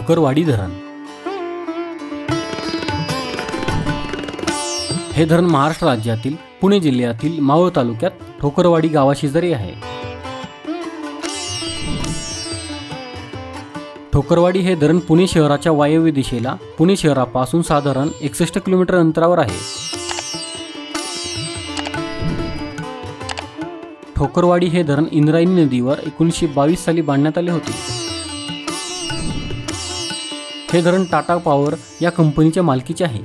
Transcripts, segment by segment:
ठोकरवाडी धरण। हे धरण महाराष्ट्र राज्यातील पुणे जिल्ह्यातील मावळ तालुक्यात ठोकरवाडी गावाशेजारी आहे। ठोकरवाडी हे धरण पुणे शहराच्या वायव्य दिशेला पुणे शहरापासून साधारण 61 किलोमीटर अंतरावर आहे। ठोकरवाडी हे धरण इंद्रायणी नदीवर 1922 साली बांधण्यात आले होते। हे धरण टाटा पॉवर या कंपनीच्या मालकीचे आहे।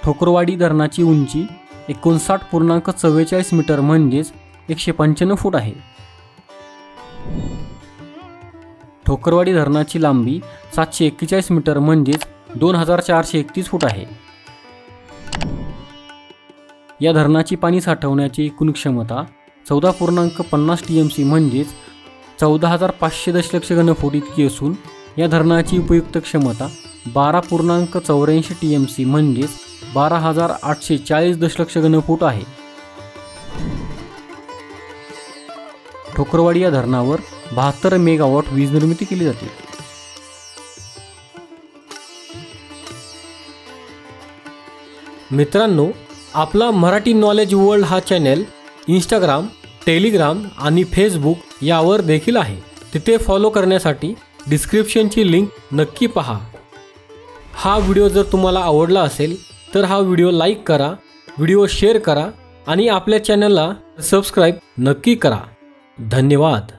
ठोकरवाडी धरणाची उंची 59.44 मीटर म्हणजेच 195 फूट आहे। ठोकरवाडी धरणाची लांबी 741 मीटर म्हणजेच 2431 फूट आहे। या धरणाची पाणी साठवण्याची एकूण क्षमता 14.50 TMC म्हणजेच 14,500 दशलक्ष घनफूट इतकी असून या धरणाची उपयुक्त क्षमता 12.84 TMC म्हणजेच 12,840 दशलक्ष घनफूट आहे। ठोकरवाडी या धरणावर 72 मेगावॉट वीज निर्मिती केली जाते। मित्रांनो, आपला मराठी नॉलेज वर्ल्ड हा चॅनल इंस्टाग्राम, टेलिग्राम आणि फेसबुक यावर देखील आहे। तिथे फॉलो करण्यासाठी डिस्क्रिप्शनची लिंक नक्की पहा। हा व्हिडिओ जर तुम्हाला आवडला असेल तर हा व्हिडिओ लाईक करा, व्हिडिओ शेअर करा आणि आपल्या चॅनलला सबस्क्राईब नक्की करा। धन्यवाद।